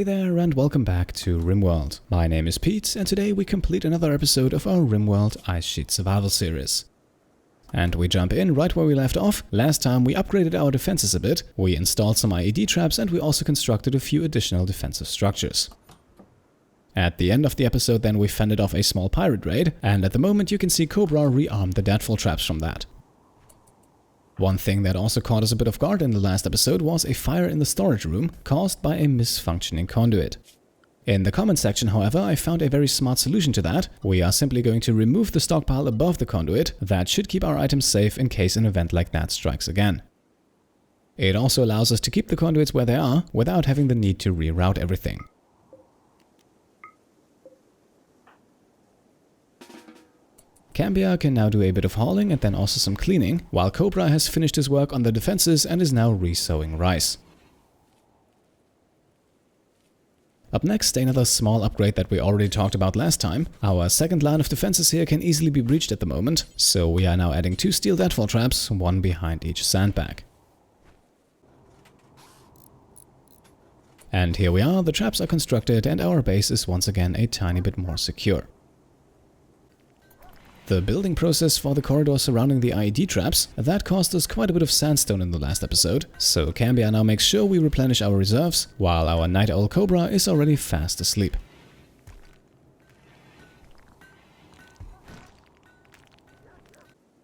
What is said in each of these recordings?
Hey there and welcome back to Rimworld. My name is Pete and today we complete another episode of our Rimworld Ice Sheet Survival series. And we jump in right where we left off. Last time we upgraded our defenses a bit, we installed some IED traps and we also constructed a few additional defensive structures. At the end of the episode then we fended off a small pirate raid, and at the moment you can see Cobra rearmed the deadfall traps from that. One thing that also caught us a bit off guard in the last episode was a fire in the storage room caused by a misfunctioning conduit. In the comment section, however, I found a very smart solution to that. We are simply going to remove the stockpile above the conduit. That should keep our items safe in case an event like that strikes again. It also allows us to keep the conduits where they are without having the need to reroute everything. Cambiar can now do a bit of hauling and then also some cleaning, while Cobra has finished his work on the defenses and is now re-sowing rice. Up next, another small upgrade that we already talked about last time. Our second line of defenses here can easily be breached at the moment, so we are now adding 2 steel deadfall traps, one behind each sandbag. And here we are, the traps are constructed and our base is once again a tiny bit more secure. The building process for the corridor surrounding the IED traps, that cost us quite a bit of sandstone in the last episode, so Cambiar now makes sure we replenish our reserves, while our night owl Cobra is already fast asleep.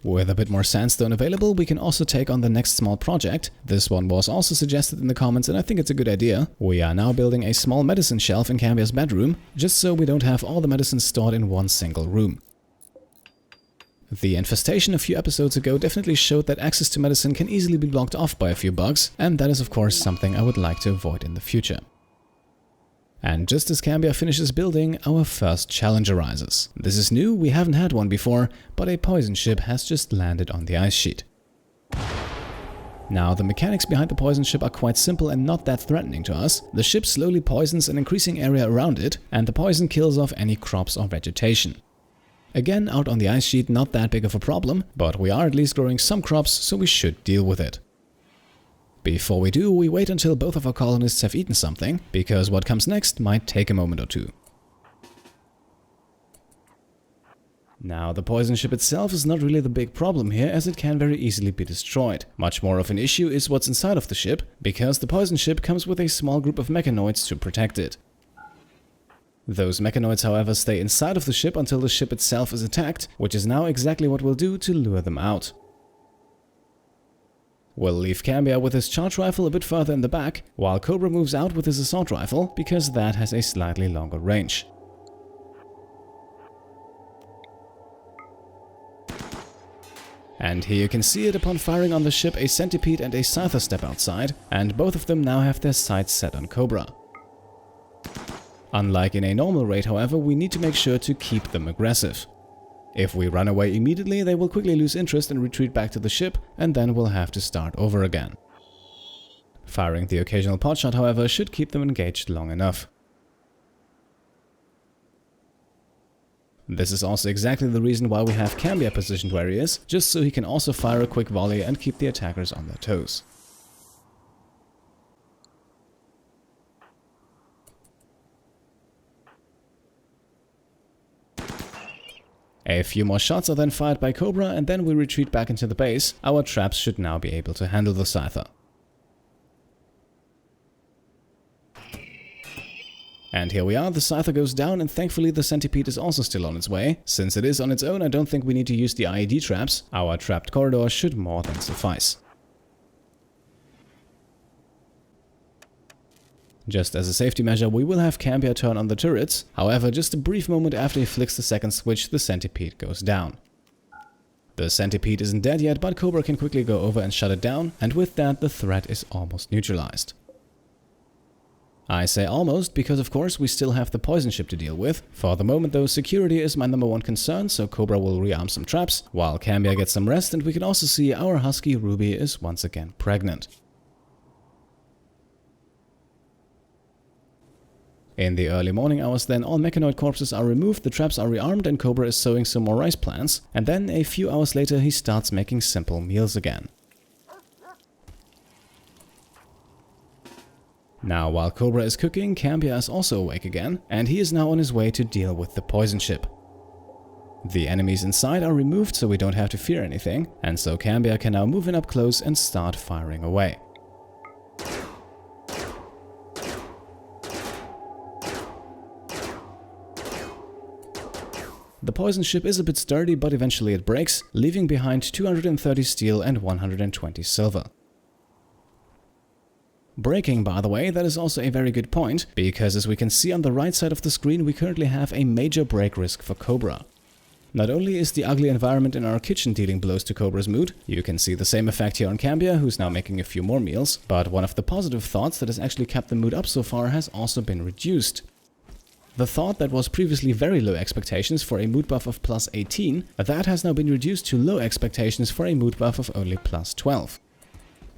With a bit more sandstone available, we can also take on the next small project. This one was also suggested in the comments and I think it's a good idea. We are now building a small medicine shelf in Cambiar's bedroom, just so we don't have all the medicines stored in one single room. The infestation a few episodes ago definitely showed that access to medicine can easily be blocked off by a few bugs, and that is of course something I would like to avoid in the future. And just as Cambiar finishes building, our first challenge arises. This is new, we haven't had one before, but a poison ship has just landed on the ice sheet. Now, the mechanics behind the poison ship are quite simple and not that threatening to us. The ship slowly poisons an increasing area around it, and the poison kills off any crops or vegetation. Again, out on the ice sheet, not that big of a problem, but we are at least growing some crops, so we should deal with it. Before we do, we wait until both of our colonists have eaten something, because what comes next might take a moment or two. Now, the poison ship itself is not really the big problem here, as it can very easily be destroyed. Much more of an issue is what's inside of the ship, because the poison ship comes with a small group of mechanoids to protect it. Those mechanoids, however, stay inside of the ship until the ship itself is attacked, which is now exactly what we'll do to lure them out. We'll leave Cambiar with his charge rifle a bit further in the back, while Cobra moves out with his assault rifle, because that has a slightly longer range. And here you can see it. Upon firing on the ship, a centipede and a scyther step outside, and both of them now have their sights set on Cobra. Unlike in a normal raid, however, we need to make sure to keep them aggressive. If we run away immediately, they will quickly lose interest and retreat back to the ship, and then we'll have to start over again. Firing the occasional pot shot, however, should keep them engaged long enough. This is also exactly the reason why we have Cambiar positioned where he is, just so he can also fire a quick volley and keep the attackers on their toes. A few more shots are then fired by Cobra and then we retreat back into the base. Our traps should now be able to handle the scyther. And here we are, the scyther goes down and thankfully the centipede is also still on its way. Since it is on its own, I don't think we need to use the IED traps. Our trapped corridor should more than suffice. Just as a safety measure, we will have Cambiar turn on the turrets. However, just a brief moment after he flicks the second switch, the centipede goes down. The centipede isn't dead yet, but Cobra can quickly go over and shut it down, and with that, the threat is almost neutralized. I say almost because, of course, we still have the poison ship to deal with. For the moment, though, security is my #1 concern, so Cobra will rearm some traps, while Cambiar gets some rest, and we can also see our husky Ruby is once again pregnant. In the early morning hours then, all mechanoid corpses are removed, the traps are rearmed and Cobra is sowing some more rice plants, and then a few hours later he starts making simple meals again. Now, while Cobra is cooking, Cambiar is also awake again, and he is now on his way to deal with the poison ship. The enemies inside are removed, so we don't have to fear anything, and so Cambiar can now move in up close and start firing away. The poison ship is a bit sturdy, but eventually it breaks, leaving behind 230 steel and 120 silver. Breaking, by the way, that is also a very good point, because as we can see on the right side of the screen, we currently have a major break risk for Cobra. Not only is the ugly environment in our kitchen dealing blows to Cobra's mood, you can see the same effect here on Cambiar, who's now making a few more meals, but one of the positive thoughts that has actually kept the mood up so far has also been reduced. The thought that was previously very low expectations for a mood buff of plus 18, that has now been reduced to low expectations for a mood buff of only plus 12.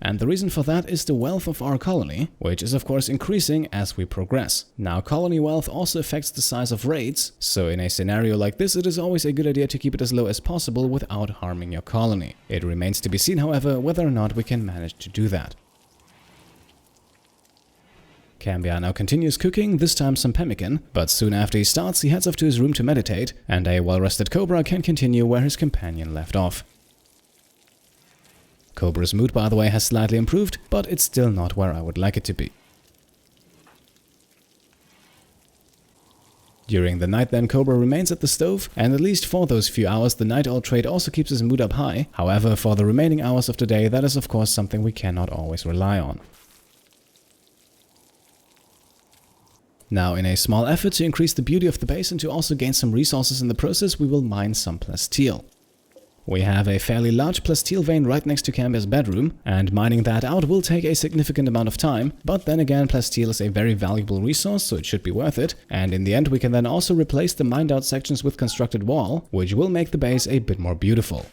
And the reason for that is the wealth of our colony, which is of course increasing as we progress. Now, colony wealth also affects the size of raids, so in a scenario like this it is always a good idea to keep it as low as possible without harming your colony. It remains to be seen, however, whether or not we can manage to do that. Cambiar now continues cooking, this time some pemmican, but soon after he starts he heads off to his room to meditate, and a well-rested Cobra can continue where his companion left off. Cobra's mood, by the way, has slightly improved, but it's still not where I would like it to be. During the night then, Cobra remains at the stove, and at least for those few hours the night owl trait also keeps his mood up high. However, for the remaining hours of the day, that is of course something we cannot always rely on. Now, in a small effort to increase the beauty of the base and to also gain some resources in the process, we will mine some plasteel. We have a fairly large plasteel vein right next to Cambiar's bedroom, and mining that out will take a significant amount of time, but then again plasteel is a very valuable resource, so it should be worth it, and in the end we can then also replace the mined out sections with constructed wall, which will make the base a bit more beautiful.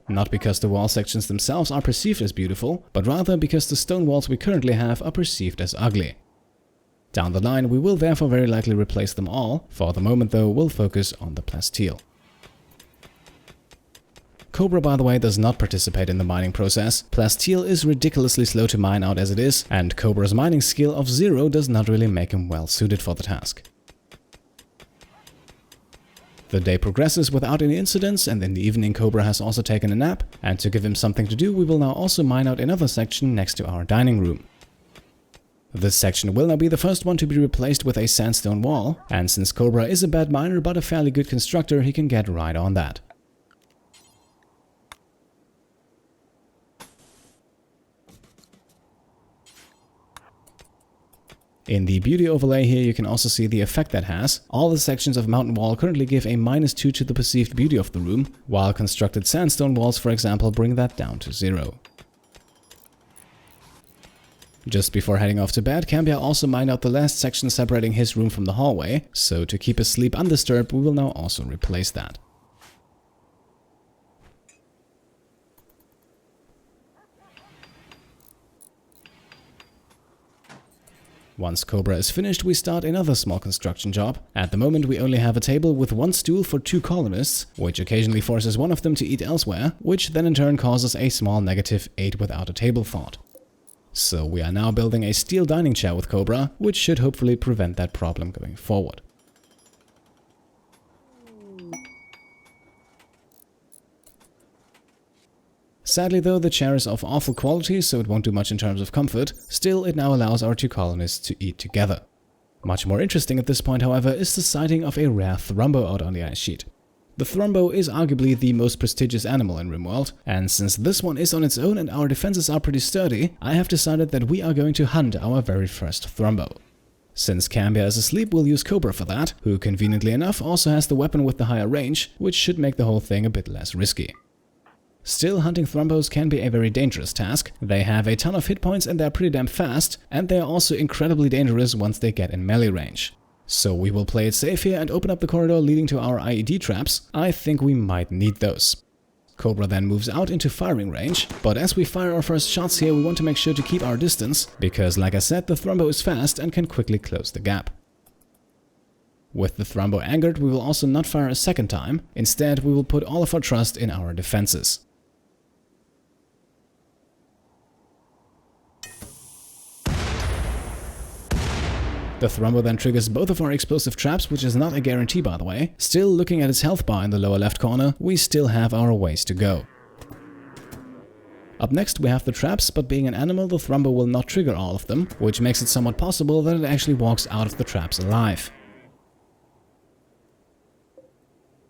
Not because the wall sections themselves are perceived as beautiful, but rather because the stone walls we currently have are perceived as ugly. Down the line we will therefore very likely replace them all. For the moment though, we'll focus on the plasteel. Cobra, by the way, does not participate in the mining process. Plasteel is ridiculously slow to mine out as it is, and Cobra's mining skill of 0 does not really make him well suited for the task. The day progresses without any incidents, and in the evening Cobra has also taken a nap, and to give him something to do we will now also mine out another section next to our dining room. This section will now be the first one to be replaced with a sandstone wall, and since Cobra is a bad miner but a fairly good constructor, he can get right on that. In the beauty overlay here you can also see the effect that has. All the sections of mountain wall currently give a -2 to the perceived beauty of the room, while constructed sandstone walls, for example, bring that down to 0. Just before heading off to bed, Cambiar also mined out the last section separating his room from the hallway, so to keep his sleep undisturbed we will now also replace that. Once Cobra is finished, we start another small construction job. At the moment we only have a table with 1 stool for 2 colonists, which occasionally forces one of them to eat elsewhere, which then in turn causes a small negative 8 without a table thought. So we are now building a steel dining chair with Cobra, which should hopefully prevent that problem going forward. Sadly though, the chair is of awful quality, so it won't do much in terms of comfort. Still, it now allows our 2 colonists to eat together. Much more interesting at this point, however, is the sighting of a rare Thrumbo out on the ice sheet. The Thrumbo is arguably the most prestigious animal in Rimworld, and since this one is on its own and our defenses are pretty sturdy, I have decided that we are going to hunt our very first Thrumbo. Since Cambiar is asleep, we'll use Cobra for that, who conveniently enough also has the weapon with the higher range, which should make the whole thing a bit less risky. Still, hunting Thrumbos can be a very dangerous task. They have a ton of hit points and they're pretty damn fast, and they are also incredibly dangerous once they get in melee range. So we will play it safe here and open up the corridor leading to our IED traps. I think we might need those. Cobra then moves out into firing range, but as we fire our first shots here we want to make sure to keep our distance, because like I said, the Thrumbo is fast and can quickly close the gap. With the Thrumbo angered, we will also not fire a second time. Instead, we will put all of our trust in our defenses. The Thrumbo then triggers both of our explosive traps, which is not a guarantee by the way. Still, looking at his health bar in the lower left corner, we still have our ways to go. Up next we have the traps, but being an animal, the Thrumbo will not trigger all of them, which makes it somewhat possible that it actually walks out of the traps alive.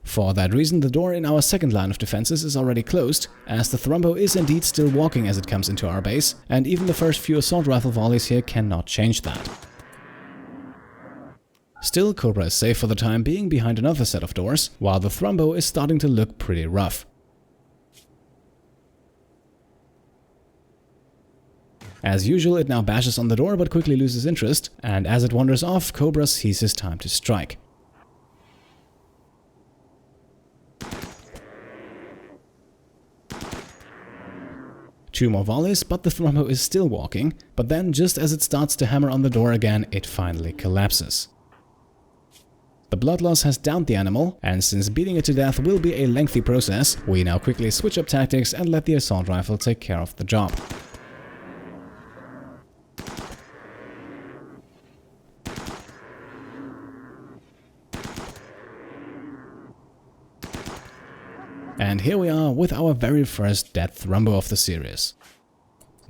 For that reason, the door in our second line of defenses is already closed, as the Thrumbo is indeed still walking as it comes into our base, and even the first few assault rifle volleys here cannot change that. Still, Cobra is safe for the time being behind another set of doors, while the Thrumbo is starting to look pretty rough. As usual, it now bashes on the door but quickly loses interest, and as it wanders off, Cobra sees his time to strike. Two more volleys, but the Thrumbo is still walking, but then just as it starts to hammer on the door again, it finally collapses. The blood loss has downed the animal, and since beating it to death will be a lengthy process, we now quickly switch up tactics and let the assault rifle take care of the job. And here we are with our very first dead Thrumbo of the series.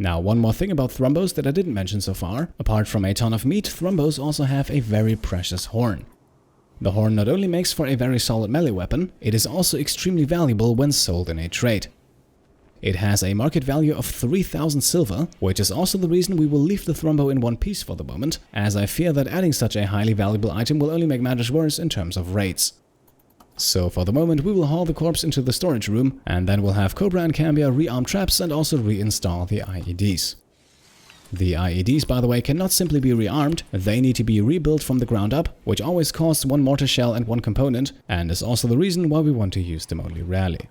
Now, one more thing about Thrumbos that I didn't mention so far. Apart from a ton of meat, Thrumbos also have a very precious horn. The horn not only makes for a very solid melee weapon, it is also extremely valuable when sold in a trade. It has a market value of 3,000 silver, which is also the reason we will leave the Thrumbo in one piece for the moment, as I fear that adding such a highly valuable item will only make matters worse in terms of raids. So for the moment we will haul the corpse into the storage room, and then we'll have Cobra and Cambiar rearm traps and also reinstall the IEDs. The IEDs, by the way, cannot simply be rearmed, they need to be rebuilt from the ground up, which always costs one mortar shell and one component, and is also the reason why we want to use them only rarely.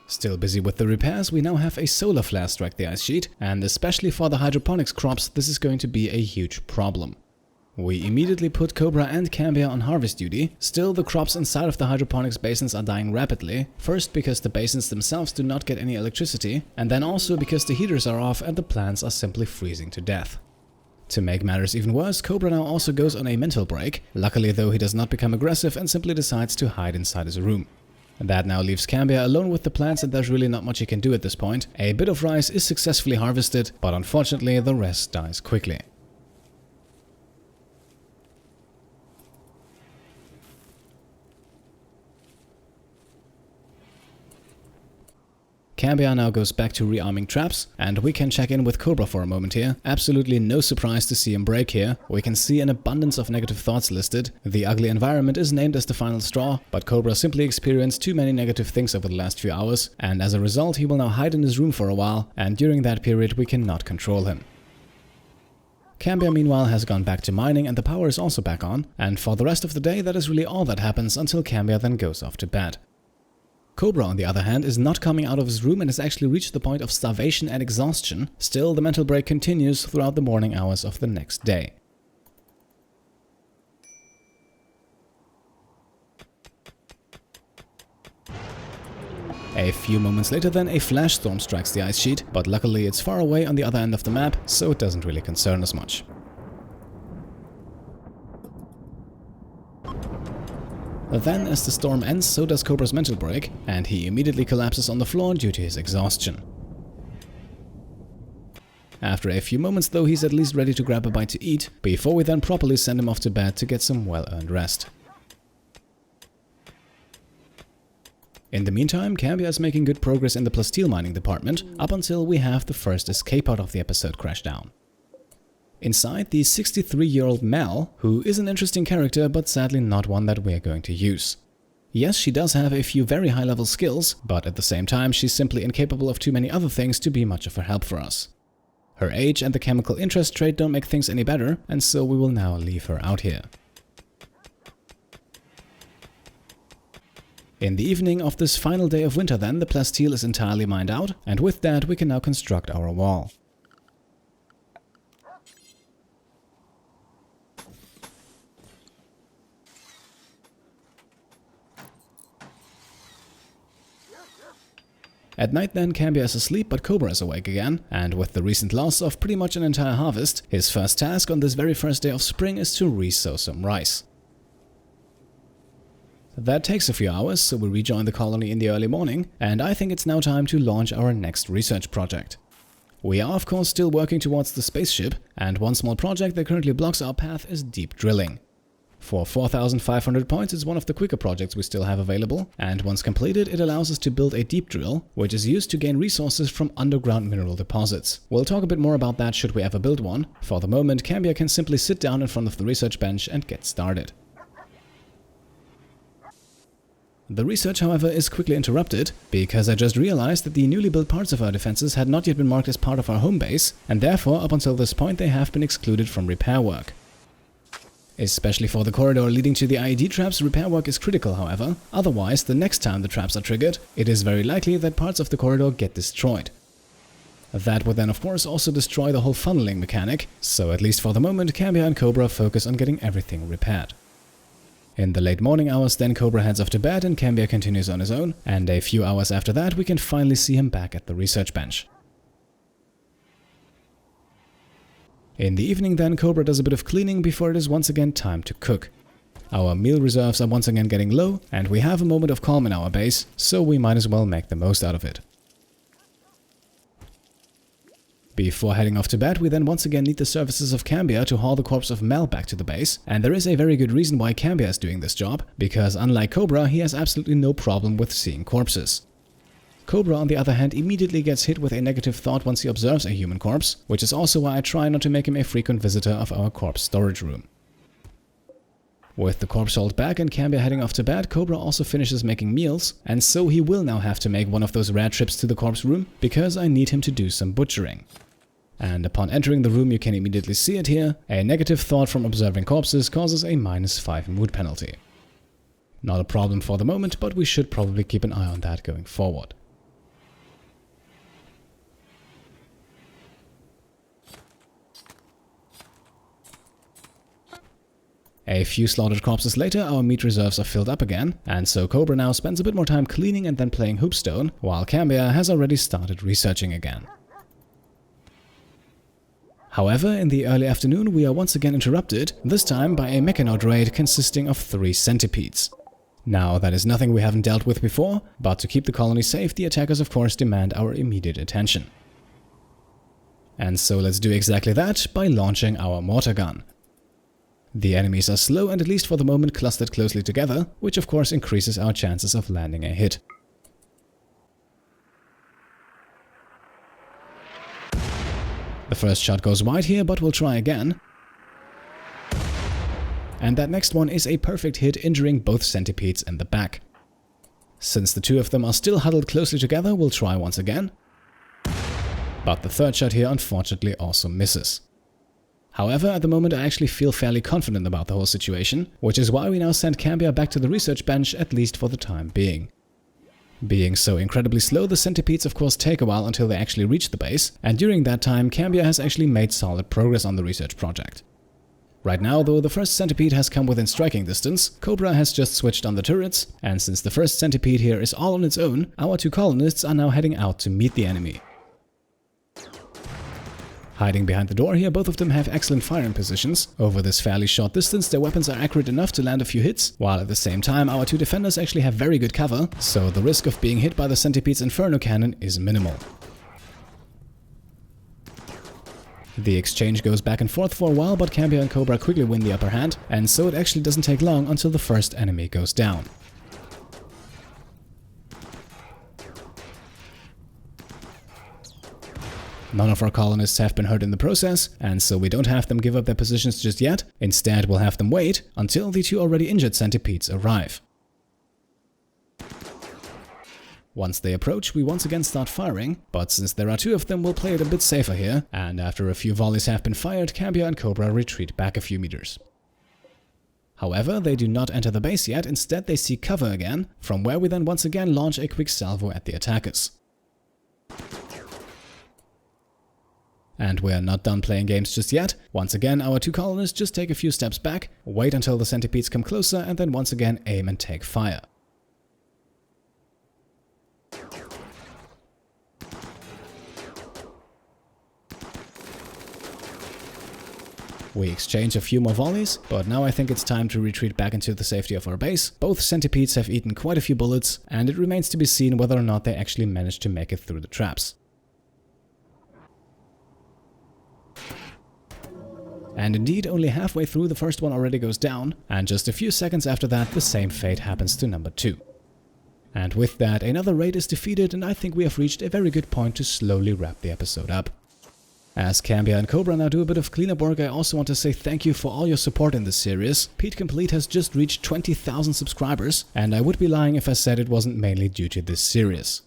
Still busy with the repairs, we now have a solar flare strike the ice sheet, and especially for the hydroponics crops this is going to be a huge problem. We immediately put Cobra and Cambiar on harvest duty. Still, the crops inside of the hydroponics basins are dying rapidly, first because the basins themselves do not get any electricity, and then also because the heaters are off and the plants are simply freezing to death. To make matters even worse, Cobra now also goes on a mental break. Luckily though, he does not become aggressive and simply decides to hide inside his room. That now leaves Cambiar alone with the plants, and there's really not much he can do at this point. A bit of rice is successfully harvested, but unfortunately the rest dies quickly. Cambiar now goes back to rearming traps, and we can check in with Cobra for a moment here. Absolutely no surprise to see him break here. We can see an abundance of negative thoughts listed. The ugly environment is named as the final straw, but Cobra simply experienced too many negative things over the last few hours, and as a result he will now hide in his room for a while, and during that period we cannot control him. Cambiar meanwhile has gone back to mining and the power is also back on, and for the rest of the day that is really all that happens until Cambiar then goes off to bed. Cobra, on the other hand, is not coming out of his room and has actually reached the point of starvation and exhaustion. Still, the mental break continues throughout the morning hours of the next day. A few moments later then, a flash storm strikes the ice sheet, but luckily it's far away on the other end of the map, so it doesn't really concern us much. Then, as the storm ends, so does Cobra's mental break, and he immediately collapses on the floor due to his exhaustion. After a few moments though, he's at least ready to grab a bite to eat, before we then properly send him off to bed to get some well-earned rest. In the meantime, Cambiar is making good progress in the plasteel mining department, up until we have the first escape out of the episode crash down. Inside, the 63-year-old Mel, who is an interesting character but sadly not one that we're going to use. Yes, she does have a few very high-level skills, but at the same time she's simply incapable of too many other things to be much of a help for us. Her age and the chemical interest trait don't make things any better, and so we will now leave her out here. In the evening of this final day of winter then, the plasteel is entirely mined out, and with that we can now construct our wall. At night then, Cambiar is asleep, but Cobra is awake again, and with the recent loss of pretty much an entire harvest, his first task on this very first day of spring is to re-sow some rice. That takes a few hours, so we rejoin the colony in the early morning, and I think it's now time to launch our next research project. We are of course still working towards the spaceship, and one small project that currently blocks our path is deep drilling. For 4,500 points, it's one of the quicker projects we still have available, and once completed, it allows us to build a deep drill, which is used to gain resources from underground mineral deposits. We'll talk a bit more about that should we ever build one. For the moment, Cambiar can simply sit down in front of the research bench and get started. The research, however, is quickly interrupted, because I just realized that the newly built parts of our defenses had not yet been marked as part of our home base, and therefore, up until this point, they have been excluded from repair work. Especially for the corridor leading to the IED traps, repair work is critical, however. Otherwise, the next time the traps are triggered, it is very likely that parts of the corridor get destroyed. That would then of course also destroy the whole funneling mechanic, so at least for the moment, Cambiar and Cobra focus on getting everything repaired. In the late morning hours, then Cobra heads off to bed and Cambiar continues on his own, and a few hours after that we can finally see him back at the research bench. In the evening then, Cobra does a bit of cleaning before it is once again time to cook. Our meal reserves are once again getting low, and we have a moment of calm in our base, so we might as well make the most out of it. Before heading off to bed, we then once again need the services of Cambiar to haul the corpse of Mel back to the base, and there is a very good reason why Cambiar is doing this job, because unlike Cobra, he has absolutely no problem with seeing corpses. Cobra, on the other hand, immediately gets hit with a negative thought once he observes a human corpse, which is also why I try not to make him a frequent visitor of our corpse storage room. With the corpse hauled back and Cambiar heading off to bed, Cobra also finishes making meals, and so he will now have to make one of those rare trips to the corpse room, because I need him to do some butchering. And upon entering the room, you can immediately see it here, a negative thought from observing corpses causes a -5 mood penalty. Not a problem for the moment, but we should probably keep an eye on that going forward. A few slaughtered corpses later, our meat reserves are filled up again, and so Cobra now spends a bit more time cleaning and then playing hoopstone, while Cambiar has already started researching again. However, in the early afternoon we are once again interrupted, this time by a Mechanoid raid consisting of 3 centipedes. Now, that is nothing we haven't dealt with before, but to keep the colony safe, the attackers of course demand our immediate attention. And so let's do exactly that by launching our mortar gun. The enemies are slow and at least for the moment clustered closely together, which of course increases our chances of landing a hit. The first shot goes wide here, but we'll try again. And that next one is a perfect hit, injuring both centipedes in the back. Since the 2 of them are still huddled closely together, we'll try once again. But the third shot here unfortunately also misses. However, at the moment I actually feel fairly confident about the whole situation, which is why we now send Cambiar back to the research bench, at least for the time being. Being so incredibly slow, the centipedes of course take a while until they actually reach the base, and during that time Cambiar has actually made solid progress on the research project. Right now, though, the first centipede has come within striking distance, Cobra has just switched on the turrets, and since the first centipede here is all on its own, our 2 colonists are now heading out to meet the enemy. Hiding behind the door here, both of them have excellent firing positions. Over this fairly short distance, their weapons are accurate enough to land a few hits, while at the same time our 2 defenders actually have very good cover, so the risk of being hit by the centipede's inferno cannon is minimal. The exchange goes back and forth for a while, but Cambiar and Cobra quickly win the upper hand, and so it actually doesn't take long until the first enemy goes down. None of our colonists have been hurt in the process, and so we don't have them give up their positions just yet. Instead, we'll have them wait until the 2 already injured centipedes arrive. Once they approach, we once again start firing, but since there are 2 of them, we'll play it a bit safer here, and after a few volleys have been fired, Cambiar and Cobra retreat back a few meters. However, they do not enter the base yet, instead they seek cover again, from where we then once again launch a quick salvo at the attackers. And we are not done playing games just yet. Once again, our 2 colonists just take a few steps back, wait until the centipedes come closer, and then once again aim and take fire. We exchange a few more volleys, but now I think it's time to retreat back into the safety of our base. Both centipedes have eaten quite a few bullets, and it remains to be seen whether or not they actually manage to make it through the traps. And indeed, only halfway through the first one already goes down, and just a few seconds after that the same fate happens to number 2. And with that, another raid is defeated, and I think we have reached a very good point to slowly wrap the episode up. As Cambiar and Combra now do a bit of cleanup work, I also want to say thank you for all your support in this series. Pete Complete has just reached 20,000 subscribers, and I would be lying if I said it wasn't mainly due to this series.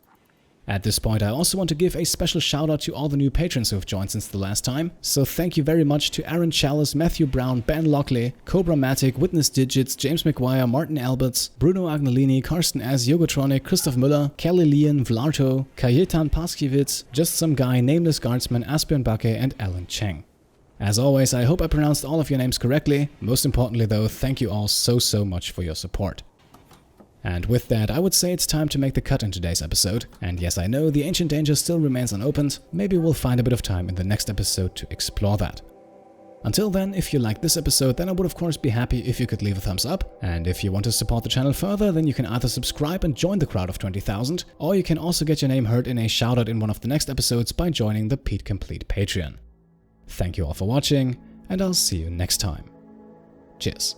At this point, I also want to give a special shout out to all the new patrons who have joined since the last time. So thank you very much to Aaron Chalice, Matthew Brown, Ben Lockley, Cobra Matic, Witness Digits, James McGuire, Martin Alberts, Bruno Agnolini, Carsten S, Yogotronic, Christoph Müller, Kelly Leon, Vlarto, Kajetan Paskiewicz, Just Some Guy, Nameless Guardsman, Asbjørn Bakke, and Alan Cheng. As always, I hope I pronounced all of your names correctly. Most importantly though, thank you all so much for your support. And with that, I would say it's time to make the cut in today's episode. And yes, I know the Ancient Danger still remains unopened. Maybe we'll find a bit of time in the next episode to explore that. Until then, if you liked this episode, then I would of course be happy if you could leave a thumbs up. And if you want to support the channel further, then you can either subscribe and join the crowd of 20,000, or you can also get your name heard in a shoutout in one of the next episodes by joining the Pete Complete Patreon. Thank you all for watching, and I'll see you next time. Cheers.